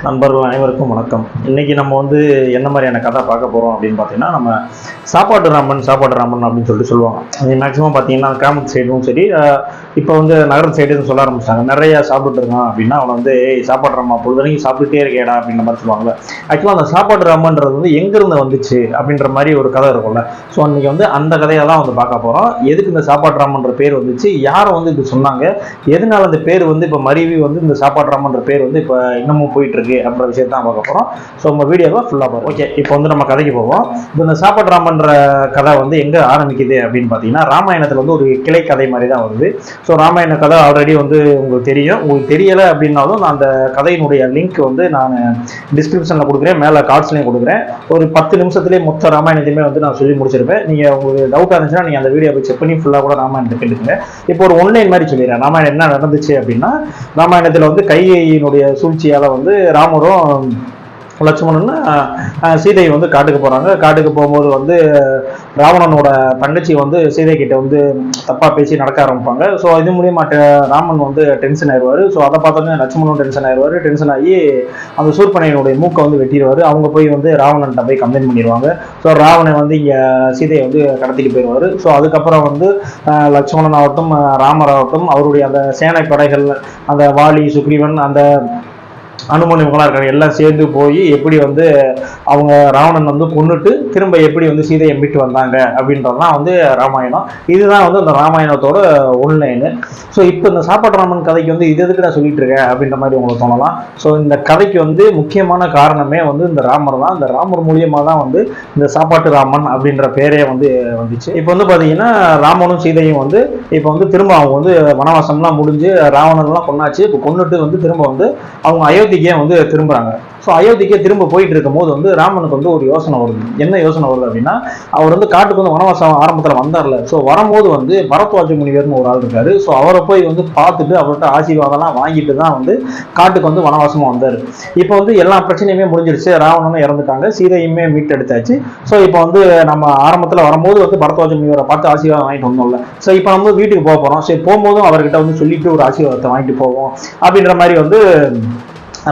நண்பர்கள் அனைவருக்கும் வணக்கம். இன்னைக்கு நம்ம என்ன மாதிரியான கதை பார்க்க போகிறோம் அப்படின்னு பார்த்தீங்கன்னா, நம்ம சாப்பாட்டு ராமன் அப்படின்னு சொல்லுவாங்க. மேக்ஸிமம் பார்த்தீங்கன்னா கிராமத்து சைடும் சரி, இப்போ நகரத்து சைடுன்னு சொல்ல ஆரம்பிச்சாங்க. நிறைய சாப்பிட்டு இருக்கான் அப்படின்னா அவனை சாப்பாட்டு ராமா பொழுதுனையும் சாப்பிட்டுட்டே இருக்கேடா அப்படின்ற மாதிரி சொல்லுவாங்க. ஆக்சுவலாக அந்த சாப்பாட்டு ராமன்றது எங்கிருந்து வந்துச்சு அப்படின்ற மாதிரி ஒரு கதை இருக்கும்ல. ஸோ அன்னைக்கு அந்த கதையை தான் பார்க்க போகிறோம். எதுக்கு இந்த சாப்பாட்டு ராமன்ற பேர் வந்துச்சு, யாரை இது சொன்னாங்க, எதனால அந்த பேர் இப்போ மருவி இந்த சாப்பாட்டு ராமன்ற பேர் இப்போ இன்னமும் போயிட்டு இருக்கு அப்படின்ற விஷயத்தை தான் பார்க்க போகிறோம். ஸோ நம்ம வீடியோவை ஃபுல்லாக பார்ப்போம். ஓகே, இப்போ நம்ம கதைக்கு போவோம். இப்போ இந்த சாப்பாட்டு ராமன்ற கதை எங்கே ஆரம்பிக்குது அப்படின்னு பார்த்தீங்கன்னா, ராமாயணத்தில் ஒரு கிளை கதை மாதிரி தான் வருது. ஸோ ராமாயண கதை ஆல்ரெடி உங்களுக்கு தெரியும். உங்களுக்கு தெரியலை அப்படின்னாலும் நான் அந்த கதையினுடைய லிங்க் நான் டிஸ்கிரிப்ஷனில் கொடுக்குறேன், மேலே கார்ட்ஸ்லையும் கொடுக்குறேன். ஒரு 10 நிமிஷத்துலேயே மொத்த ராமாயணத்தையுமே நான் சொல்லி முடிச்சிருப்பேன். நீங்கள் உங்களுக்கு டவுட்டாக இருந்துச்சுன்னா நீங்கள் அந்த வீடியோவை செக் பண்ணி ஃபுல்லாக கூட ராமாயணத்தை கேட்டுக்கங்க. இப்போ ஒரு ஒன்லைன் மாதிரி சொல்லிடுறேன். ராமாயணம் என்ன நடந்துச்சு அப்படின்னா, ராமாயணத்தில் கையினுடைய சூழ்ச்சியால் ராமரும் லட்சுமணன் சீதை காட்டுக்கு போகிறாங்க. காட்டுக்கு போகும்போது ராவணனோட தங்கச்சி சீதை கிட்ட தப்பாக பேசி நடக்க ஆரம்பிப்பாங்க. ஸோ இது மூலியமாக ராமன் டென்ஷன் ஆயிடுவார். ஸோ அதை பார்த்தோன்னே லட்சுமணனும் டென்ஷன் ஆயிடுவார். டென்ஷன் ஆகி அந்த சூர்பனையனுடைய மூக்கை வெட்டிடுவார். அவங்க போய் ராவணன்கிட்ட போய் கம்ப்ளைண்ட் பண்ணிடுவாங்க. ஸோ ராவணன் இங்கே சீதையை கடத்திட்டு போயிடுவார். ஸோ அதுக்கப்புறம் லட்சுமணன் ஆகட்டும் ராமர் ஆகட்டும் அவருடைய அந்த சேனை படைகள், அந்த வாலி சுக்ரீவன் அந்த அனுமன் இவங்களாம் இருக்காங்க, எல்லாம் சேர்ந்து போய் எப்படி அவங்க ராவணன் கொன்னுட்டு திரும்ப எப்படி சீதையை மீட்டு வந்தாங்க அப்படின்றதுதான் ராமாயணம். இதுதான் அந்த ராமாயணத்தோட ஒன்லைனு. ஸோ இப்போ இந்த சாப்பாட்டு ராமன் கதைக்கு இது எதுக்கு நான் சொல்லிட்டு இருக்கேன் அப்படின்ற மாதிரி உங்களுக்கு தோணலாம். ஸோ இந்த கதைக்கு முக்கியமான காரணமே இந்த ராமர் தான். இந்த ராமர் மூலியமாக தான் இந்த சாப்பாட்டு ராமன் அப்படின்ற பேரே வந்துச்சு. இப்போ பார்த்தீங்கன்னா ராமனும் சீதையும் இப்போ திரும்ப அவங்க வனவாசம்லாம் முடிஞ்சு ராவணன்லாம் கொன்னாச்சு. இப்போ கொன்னுட்டு திரும்ப அவங்க அயோத்திக்கே திரும்புறாங்க. ஸோ அயோத்திக்கே திரும்ப போயிட்டு இருக்கும் போது ராமனுக்கு ஒரு யோசனை வருது. என்ன யோசனை வருது அப்படின்னா, அவர் காட்டுக்கு வனவாசம் ஆரம்பத்தில் வந்தார்ல. ஸோ வரும்போது பரத்வாஜ முனிவர்னு ஒரு ஆள் இருக்காரு. ஸோ அவரை போய் பார்த்துட்டு அவர்கிட்ட ஆசீர்வாதம்லாம் வாங்கிட்டு தான் காட்டுக்கு வனவாசமாக வந்தார். இப்போ எல்லா பிரச்சனையுமே முடிஞ்சிருச்சு. ராவணனும் இறந்துட்டாங்க, சீதையுமே மீட்டெடுத்தாச்சு. ஸோ இப்போ நம்ம ஆரம்பத்தில் வரும்போது பரத்வாஜ முனிவரை பார்த்து ஆசீர்வாதம் வாங்கிட்டு வந்தோம்ல. ஸோ இப்போ நம்ம வீட்டுக்கு போக போகிறோம். சரி, போகும்போதும் அவர்கிட்ட சொல்லிட்டு ஒரு ஆசீர்வாதத்தை வாங்கிட்டு போவோம் அப்படின்ற மாதிரி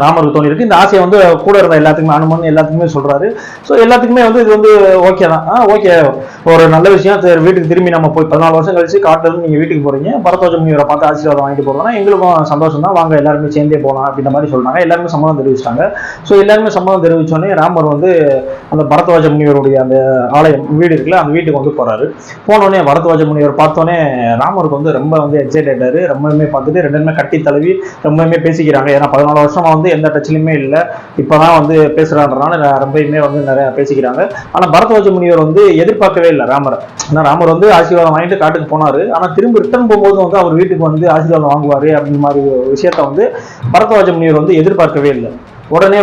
ராமருக்கு தோணி இருக்கு. இந்த ஆசையை கூட இருந்த எல்லாத்துக்குமே, அனுமன் எல்லாத்துக்குமே சொல்றாரு. ஸோ எல்லாத்துக்குமே இது ஓகே தான். ஓகே, ஒரு நல்ல விஷயம். வீட்டுக்கு திரும்பி நம்ம போய் 14 வருஷம் கழிச்சு காட்டுல இருந்து நீங்க வீட்டுக்கு போறீங்க, பரத்வாஜ முனிவரை பார்த்து ஆசீர்வாதம் வாங்கிட்டு போறோம்னா எங்களுக்கும் சந்தோஷம் தான், வாங்க எல்லாருமே சேர்ந்தே போகலாம் அப்படின்ற மாதிரி சொல்றாங்க. எல்லாருமே சம்மதம் தெரிவிச்சிட்டாங்க. ஸோ எல்லாருமே சம்மதம் தெரிவிச்சோடனே ராமர் அந்த பரத்வாஜ முனிவருடைய அந்த ஆலயம் வீடு இருக்குல்ல, அந்த வீட்டுக்கு போறாரு. போனோடனே பரத்வாஜ முனிவர் பார்த்தோன்னே ராமருக்கு ரொம்ப எக்ஸைட் ஆயிட்டாரு. ரொம்பவுமே பார்த்துட்டு ரெண்டுமே கட்டி தழுவி ரொம்பவுமே பேசிக்கிறாங்க. ஏன்னா 14 வருஷமா எந்த டச்சிலுமே இல்லை, இப்பதான் பேசுறான்றனால ரொம்பவுமே நிறைய பேசிக்கிறாங்க. ஆனா பரத்வாஜ முனிவர் எதிர்பார்க்கவே இல்லை ராமரை. ஏன்னா ராமர் ஆசீர்வாதம் வாங்கிட்டு காட்டுக்கு போனாரு. ஆனா திரும்ப ரிட்டர்ன் போகும்போது அவர் வீட்டுக்கு ஆசீர்வாதம் வாங்குவாரு அப்படின்ற மாதிரி விஷயத்த பரத்வாஜ முனிவர் எதிர்பார்க்கவே இல்லை. உடனே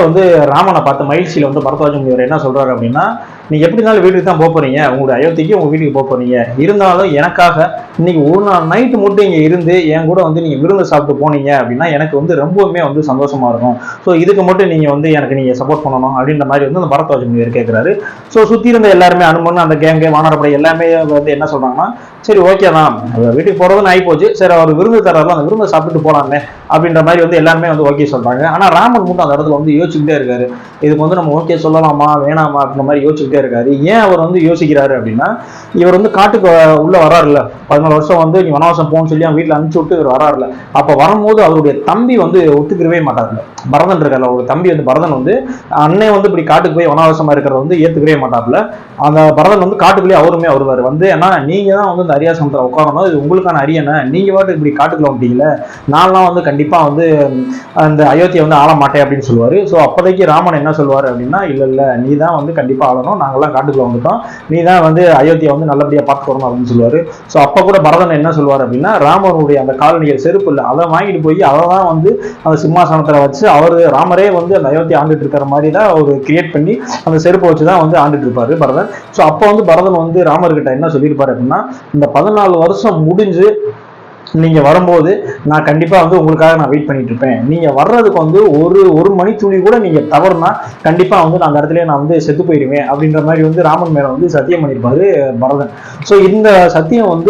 ராமனை பார்த்த மகிழ்ச்சியில பரத்வாஜ முனிவர் என்ன சொல்றாரு அப்படின்னா, நீங்க எப்படி இருந்தாலும் வீட்டுக்கு தான் போறீங்க, உங்களுடைய அயோத்திக்கு உங்க வீட்டுக்கு போறீங்க, இருந்தாலும் எனக்காக இன்னைக்கு ஒரு நாள் நைட்டு மட்டும் இங்க இருந்து என் கூட நீங்க விருந்து சாப்பிட்டு போனீங்க அப்படின்னா எனக்கு ரொம்பவுமே சந்தோஷமா இருக்கும். ஸோ இதுக்கு மட்டும் நீங்க எனக்கு நீங்க சப்போர்ட் பண்ணணும் அப்படின்ற மாதிரி அந்த பரத்வாஜ முனிவர் கேட்கிறாரு. ஸோ சுத்தி இருந்த எல்லாருமே அனுமன் அந்த கேங்க வானரப்படை எல்லாமே என்ன சொல்றாங்கன்னா, சரி ஓகே தான், வீட்டுக்கு போறதுன்னு ஆகி போச்சு, சரி அவர் விருந்து தர்றாரு, அந்த விருந்தை சாப்பிட்டு போலாமே அப்படின்ற மாதிரி எல்லாருமே ஓகே சொல்றாங்க. ஆனா ராமன் மட்டும் அந்த இடத்துல யோசிச்சுக்கிட்டே இருக்காரு. இதுக்கு நம்ம ஓகே சொல்லலாமா வேணாமா அப்படின்ற மாதிரி யோசிச்சுக்கிட்டே இருக்காரு. ஏன் அவர் யோசிக்கிறாரு அப்படின்னா, இவர் காட்டுக்கு உள்ள வராருல்ல, 14 வருஷம் நீ வனவாசம் போன்னு சொல்லி அவன் வீட்டுல அனுப்பிச்சு விட்டு இவர் வராருல. அப்ப வரும்போது அவருடைய தம்பி ஒத்துக்கிறவே மாட்டாருல. பரதன் இருக்காருல்ல, ஒரு தம்பி பரதன் அன்னை இப்படி காட்டுக்கு போய் வனவாசமா இருக்கிறத ஏத்துக்கவே மாட்டாருல. அந்த பரதன் காட்டுக்குள்ளேயே அவருமே வருவாரு. ஏன்னா நீங்க தான் இந்த அரியாசனத்துல உட்காரணும், இது உங்களுக்கான அரியணை, நீங்க பாட்டு இப்படி காட்டுக்குள்ள வந்துட்டீங்களே, நான்லாம் கண்டிப்பா அந்த அயோத்தியை ஆள மாட்டேன் அப்படின்னு சொல்லுவாரு. ஸோ அப்போதைக்கு ராமன் என்ன சொல்லுவாரு அப்படின்னா, இல்ல நீ தான் கண்டிப்பா ஆளணும், நாங்கெல்லாம் காட்டுக்குள்ள வந்துட்டோம், நீ தான் அயோத்தியை நல்லபடியா பார்த்துக்கணும் அப்படின்னு சொல்லுவாரு. ஸோ அப்ப கூட பரதன் என்ன சொல்லுவார் அப்படின்னா, ராமனுடைய அந்த காலணிகள் செருப்பு இல்லை, அதை வாங்கிட்டு போய் அதை தான் அந்த சிம்மாசனத்துல வச்சு அவரு ராமரே அந்த அயோத்தியை ஆண்டுட்டு இருக்கிற மாதிரி தான் ஒரு கிரியேட் பண்ணி அந்த செருப்பை வச்சுதான் ஆண்டுட்டு இருப்பாரு பரதன். ஸோ அப்போ பரதன் ராமர்கிட்ட என்ன சொல்லியிருப்பாரு அப்படின்னா, இந்த 14 வருஷம் முடிஞ்சு நீங்க வரும்போது நான் கண்டிப்பா உங்களுக்காக நான் வெயிட் பண்ணிட்டு இருப்பேன். நீங்க வர்றதுக்கு ஒரு மணித்துளி கூட நீங்க தவறுனா கண்டிப்பா நான் அந்த இடத்துல நான் செத்து போயிடுவேன் அப்படின்ற மாதிரி ராமன் மேல சத்தியம் பண்ணியிருப்பாரு பரதன். ஸோ இந்த சத்தியம்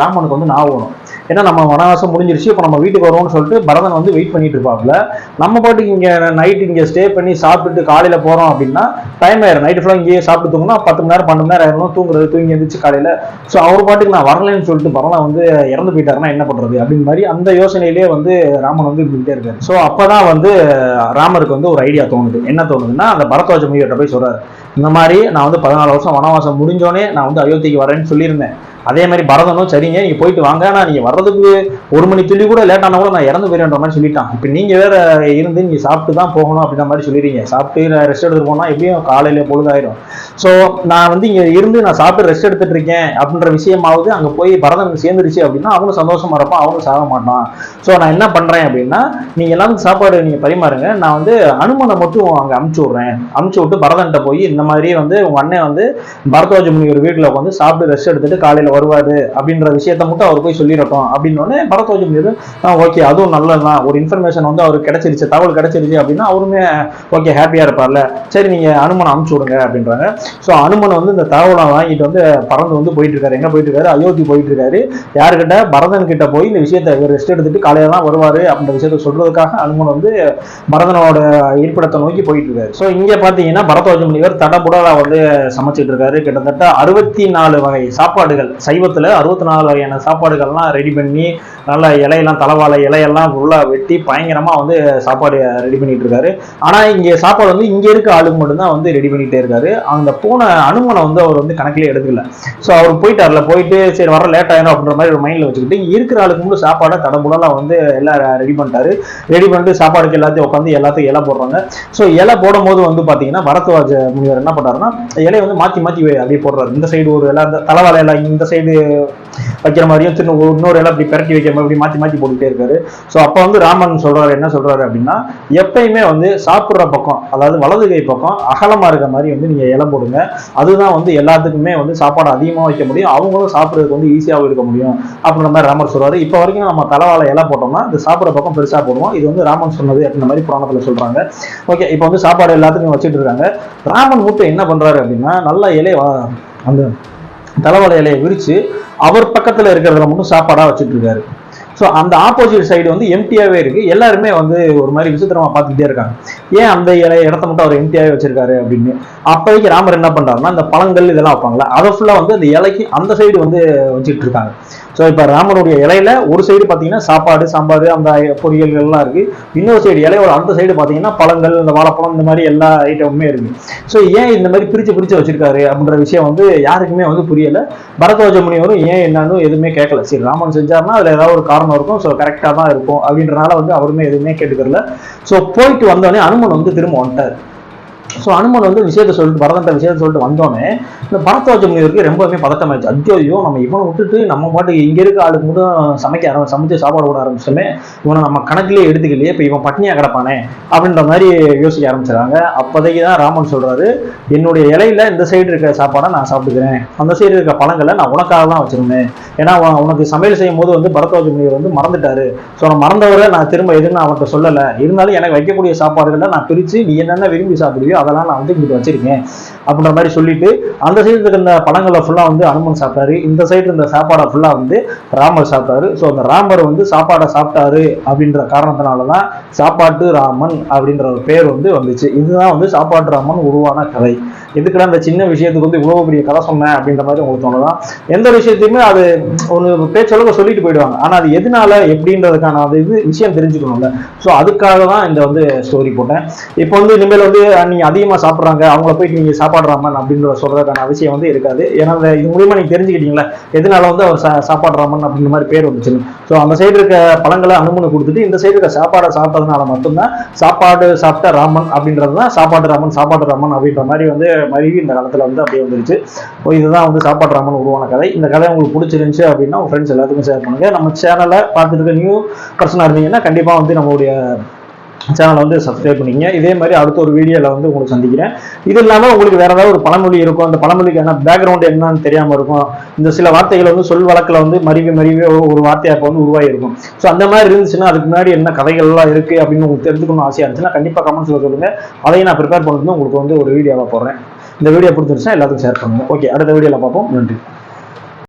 ராமனுக்கு ஞாபகம் வரும். ஏன்னா நம்ம வனவாசம் முடிஞ்சிருச்சு, இப்போ நம்ம வீட்டுக்கு வருவோம்னு சொல்லிட்டு பரதன் வந்து வெயிட் பண்ணிட்டு இருப்பாப்புல. நம்ம பாட்டுக்கு இங்கே நைட் இங்கே ஸ்டே பண்ணி சாப்பிட்டுட்டு காலையில் போகிறோம் அப்படின்னா டைம் ஆயிரும். நைட்டு ஃபுல்லாக இங்கேயே சாப்பிட்டு தூங்கினா 10 மணி நேரம் 12 மணி நேரம் ஆயிரும் தூங்குறது, தூங்கி எழுந்திரிச்சு காலையில். ஸோ அவர் பாட்டுக்கு நான் வரலன்னு சொல்லிட்டு பரதன் வந்து இறந்து போயிட்டாருன்னா என்ன பண்ணுறது அப்படின்னு மாதிரி அந்த யோசனையிலேயே வந்து ராமன் வந்து இருந்துகிட்டே இருக்காரு. ஸோ அப்போதான் வந்து ராமருக்கு வந்து ஒரு ஐடியா தோணுது. என்ன தோணுதுன்னா, அந்த பரத்வாஜ முனிவர்கிட்ட போய் சொல்றாரு, இந்த மாதிரி நான் வந்து 14 வருஷம் வனவாசம் முடிஞ்சோடனே நான் வந்து அயோத்திக்கு வரேன்னு சொல்லியிருந்தேன். அதே மாதிரி பரதனும் சரிங்க நீங்க போயிட்டு வாங்க, நான் நீங்க வர்றதுக்கு 1 மணி துளி கூட லேட் ஆனா கூட நான் இறந்து போயிடுன்ற மாதிரி சொல்லிட்டான். இப்போ நீங்க வேற இருந்து நீங்க சாப்பிட்டு தான் போகணும் அப்படின்ற மாதிரி சொல்லிடுறீங்க. சாப்பிட்டு ரெஸ்ட் எடுத்துட்டு போனா எப்படியும் காலையில பொழுதாயிரும். ஸோ நான் வந்து இங்க இருந்து நான் சாப்பிட்டு ரெஸ்ட் எடுத்துட்டு இருக்கேன் அப்படின்ற விஷயமாவது அங்க போய் பரதன் சேர்ந்துருச்சு அப்படின்னா அவனும் சந்தோஷமா இருப்பான், அவனும் சாக மாட்டான். ஸோ நான் என்ன பண்றேன் அப்படின்னா, நீங்க எல்லாரும் சாப்பாடு நீங்க பரிமாறுங்க, நான் வந்து அனுமனை மட்டும் அங்க அமுச்சு விடுறேன். அமுச்சு விட்டு பரதன்ட்ட போய் இந்த மாதிரி வந்து உங்க அண்ணன் வந்து பரத்வாஜ முனிவர் வீட்டுல உட்காந்து சாப்பிட்டு ரெஸ்ட் எடுத்துட்டு காலையில வருவாரு அப்படின்ற விஷயத்த மட்டும் அவர் போய் சொல்லிடட்டும் அப்படின்னு பரத்வாஜ முனிவர் ஓகே அதுவும் நல்லதுதான், ஒரு இன்ஃபர்மேஷன் வந்து அவருக்கு கிடைச்சிருச்சு, தகவல் கிடைச்சிருச்சு அப்படின்னா அவருமே ஓகே ஹாப்பியா இருப்பார்ல. சரி நீங்க அனுமனை அனுப்பிச்சு விடுங்க அப்படின்றாங்க. ஸோ அனுமன் வந்து இந்த தகவலை வாங்கிட்டு வந்து பறந்து வந்து போயிட்டு இருக்காரு. எங்க போயிட்டு இருக்காரு? அயோத்தி போயிட்டு இருக்காரு. யாருக்கிட்ட? பரதன் கிட்ட போய் இந்த விஷயத்த ரெஸ்ட் எடுத்துட்டு காலையில தான் வருவாரு அப்படின்ற விஷயத்த சொல்றதுக்காக அனுமன் வந்து பரதனோட இருப்பிடத்தை நோக்கி போயிட்டு இருக்காரு. ஸோ இங்க பாத்தீங்கன்னா பரத்வாஜ முனிவர் தடபுடலா வந்து சமைச்சிட்டு இருக்காரு. கிட்டத்தட்ட 64 வகை சாப்பாடுகள், சைவத்துல 64 வகையான சாப்பாடுகள்லாம் ரெடி பண்ணி நல்ல இலையெல்லாம் தலவாழை இலையெல்லாம் உள்ள வெட்டி பயங்கரமா வந்து சாப்பாடு ரெடி பண்ணிட்டு இருக்காரு. ஆனா இங்க சாப்பாடு வந்து இங்க இருக்க ஆளுக்கு மட்டும்தான் வந்து ரெடி பண்ணிட்டே இருக்காரு. அந்த போன அனுமனை வந்து அவர் வந்து கணக்கிலே எடுக்கல. ஸோ அவர் போயிட்டார்ல, போயிட்டு சரி வர லேட் ஆயிடும் அப்படின்ற மாதிரி ஒரு மைண்ட்ல வச்சுக்கிட்டு இருக்கிற ஆளுக்கு மட்டும் சாப்பாடை தடபுடலாம் வந்து எல்லாம் ரெடி பண்ணிட்டாரு. ரெடி பண்ணிட்டு சாப்பாடுக்கு எல்லாத்தையும் உட்காந்து எல்லாத்தையும் இலை போடுறாங்க. ஸோ இலை போடும் போது வந்து பாத்தீங்கன்னா பரத்வாஜ முனிவர் என்ன பண்றாருன்னா, இலையை வந்து மாத்தி மாத்தி அப்படியே போடுறாரு. இந்த சைடு ஒரு இலை, தலவாழை இலை இந்த சைடு வைக்கிற மாதிரியும் இன்னொரு இலை அப்படி பிரட்டி வைக்கிற மாதிரி மாத்தி மாத்தி போட்டுட்டே இருக்காரு. ஸோ அப்ப வந்து ராமன் சொல்றாரு, என்ன சொல்றாரு அப்படின்னா, எப்பயுமே வந்து சாப்பிடுற பக்கம், அதாவது வலது கை பக்கம் அகலமா இருக்க மாதிரி வந்து நீங்க இலை போடுங்க. அதுதான் வந்து எல்லாத்துக்குமே வந்து சாப்பாடு அதிகமா வைக்க முடியும், அவங்களும் சாப்பிடுறதுக்கு வந்து ஈஸியாகவும் இருக்க முடியும் அப்படின்ற மாதிரி ராமர் சொல்றாரு. இப்ப வரைக்கும் நம்ம தலவாழை இலை போட்டோம்னா இந்த சாப்பிடுற பக்கம் பெருசா போடுவோம். இது வந்து ராமன் சொன்னது அப்படின்ற மாதிரி புராணத்துல சொல்றாங்க. ஓகே, இப்ப வந்து சாப்பாடு எல்லாத்துக்கும் வச்சுட்டு இருக்காங்க. ராமன் மட்டும் என்ன பண்றாரு அப்படின்னா, நல்ல இலை அந்த தலவாழை இலையை விரிச்சு அவர் பக்கத்துல இருக்கிறத மட்டும் சாப்பாடா வச்சுட்டு இருக்காரு. ஸோ அந்த ஆப்போசிட் சைடு வந்து எம்டியாவே இருக்கு. எல்லாருமே வந்து ஒரு மாதிரி விசித்திரமா பார்த்துக்கிட்டே இருக்காங்க, ஏன் அந்த இடத்த மட்டும் அவர் எம்டியாவே வச்சிருக்காரு அப்படின்னு. அப்போதைக்கு ராமர் என்ன பண்றாருன்னா, இந்த பழங்கள் இதெல்லாம் வைப்பாங்களா அதை ஃபுல்லா வந்து அந்த இலைக்கு அந்த சைடு வந்து வச்சுட்டு இருக்காங்க. ஸோ இப்போ ராமனுடைய இலையில ஒரு சைடு பார்த்தீங்கன்னா சாப்பாடு சாம்பார் அந்த பொரியல்கள்லாம் இருக்கு, இன்னொரு சைடு இலையோட அந்த சைடு பார்த்தீங்கன்னா பழங்கள், இந்த வாழைப்பழம், இந்த மாதிரி எல்லா ஐட்டமுமே இருக்கு. ஸோ ஏன் இந்த மாதிரி பிரிச்சு வச்சிருக்காரு அப்படின்ற விஷயம் வந்து யாருக்குமே வந்து புரியல. பரத்வாஜ முனிவரும் ஏன் என்னன்னு எதுவுமே கேட்கல. சரி ராமன் செஞ்சாருன்னா அதுல ஏதாவது ஒரு காரணம் இருக்கும், ஸோ கரெக்டாக தான் இருக்கும் அப்படின்றனால வந்து அவருமே எதுவுமே கேட்டுக்கல. ஸோ போயிட்டு வந்தோடனே அனுமன் வந்து திரும்ப வந்துட்டார். ஸோ அனுமன் வந்து விஷயத்தை சொல்லிட்டு பரதன்ட்ட விஷயத்தை சொல்லிட்டு வந்தோடனே இந்த பரத்வாஜ முனிவருக்கு ரொம்பவே பதட்டமாயிடுச்சு. ஐயோ நம்ம இவனை விட்டுட்டு நம்ம பாட்டு இங்க இருக்க ஆளுக்கு மட்டும் சமைச்சு சாப்பாடு போட ஆரம்பிச்சோமே, இவனை நம்ம கணக்கிலேயே எடுத்துக்கலையே, இப்போ இவன் பட்னியா கிடப்பானே அப்படின்ற மாதிரி யோசிக்க ஆரம்பிச்சிடறாங்க. அப்போதைக்கு தான் ராமன் சொல்றாரு, என்னுடைய இலையில இந்த சைடு இருக்க சாப்பாடை நான் சாப்பிட்டுக்கிறேன், அந்த சைடு இருக்க பழங்களை நான் உனக்காக தான் வச்சிருந்தேன். ஏன்னா உனக்கு சமையல் செய்யும் போது வந்து பரத்வாஜ முனிவர் வந்து மறந்துட்டாரு. ஸோ நான் மறந்தவரை நான் திரும்ப எதுன்னு அவன்கிட்ட சொல்லலை, இருந்தாலும் எனக்கு வைக்கக்கூடிய சாப்பாடுகளை நான் பிரித்து நீ என்னென்ன விரும்பி சாப்பிடுவியோ அதெல்லாம் நான் வந்து இங்கிட்டு வச்சிருக்கேன் அப்படின்ற மாதிரி சொல்லிட்டு அந்த சைடு இருந்த பழங்களை ஃபுல்லா வந்து அனுமன் சாப்பிட்டாரு, இந்த சைடு இருந்த சாப்பாடை ஃபுல்லா வந்து ராமர் சாப்பிட்டாரு. ஸோ அந்த ராமர் வந்து சாப்பாடை சாப்பிட்டாரு அப்படின்ற காரணத்தினாலதான் சாப்பாட்டு ராமன் அப்படின்ற ஒரு பேர் வந்து வந்துச்சு. இதுதான் வந்து சாப்பாட்டு ராமன் உருவான கதை. இதுக்குள்ள அந்த சின்ன விஷயத்துக்கு வந்து இவ்வளவு பெரிய கதை சொன்னேன் அப்படின்ற மாதிரி உங்களுக்கு தோணுதான். எந்த விஷயத்தையுமே அது ஒரு பேச்சளவுக்கு சொல்லிட்டு போயிடுவாங்க, ஆனா அது எதனால எப்படின்றதுக்கான அது இது விஷயம் தெரிஞ்சுக்கணும்ல. ஸோ அதுக்காக தான் இந்த வந்து ஸ்டோரி போட்டேன். இப்போ வந்து இனிமேல் வந்து நீங்க அதிகமா சாப்பிட்றாங்க அவங்கள போயிட்டு நீங்க சாப்பாடுறாமன் அப்படின்ற சொல்றதுக்கான அவசியம் வந்து இருக்காது. ஏன்னா இது மூலியமா நீங்க தெரிஞ்சுக்கிட்டீங்களா எதனால வந்து அவர் சாப்பாடுறாமன் அப்படின்ற மாதிரி பேர் வந்துச்சுன்னு. ஸோ அந்த சைடு இருக்க பழங்களை அனுமனை கொடுத்துட்டு இந்த சைடு இருக்க சாப்பாடை சாப்பிட்டதுனால மட்டும்தான் சாப்பாடு சாப்பிட்ட ராமன் அப்படின்றது தான் சாப்பாடு ராமன் அப்படின்ற மாதிரி வந்து மருவி இந்த காலத்துல வந்து அப்படியே வந்துருச்சு. இதுதான் வந்து சாப்பாடு ராமன் உருவான கதை. இந்த கதை உங்களுக்கு பிடிச்சிருந்துச்சு அப்படின்னா உங்க ஃப்ரெண்ட்ஸ் எல்லாத்துக்கும் ஷேர் பண்ணுங்க. நம்ம சேனலை பார்த்துட்டு இருக்க நியூ பர்சனா இருந்தீங்கன்னா கண்டிப்பா வந்து நம்மளுடைய சேனலை வந்து சப்ஸ்கிரைப் பண்ணிங்க. இதே மாதிரி அடுத்த ஒரு வீடியோவில் வந்து உங்களுக்கு சந்திக்கிறேன். இது இல்லாமல் உங்களுக்கு வேற ஏதாவது ஒரு பழமொழி இருக்கும், அந்த பழமொழிக்கு என்ன பேக்ரவுண்ட் என்னன்னு தெரியாமல் இருக்கும், இந்த சில வார்த்தைகள் வந்து சொல் வழக்கில் வந்து மருவி ஒரு வார்த்தையாக இப்போ வந்து உருவாகிருக்கும். ஸோ அந்த மாதிரி இருந்துச்சுன்னா அதுக்கு முன்னாடி என்ன கதைகள்லாம் இருக்கு அப்படின்னு உங்களுக்கு தெரிஞ்சுக்கணும்னு ஆசையாக இருந்துச்சுன்னா கண்டிப்பாக கமெண்ட்ஸில் சொல்லுங்க. அதையும் நான் ப்ரிப்பேர் பண்ணுறது உங்களுக்கு வந்து ஒரு வீடியோவாக போடுறேன். இந்த வீடியோ பிடிச்சிருச்சுன்னா எல்லாத்துக்கும் ஷேர் பண்ணுங்க. ஓகே, அடுத்த வீடியோவில் பார்ப்போம். நன்றி.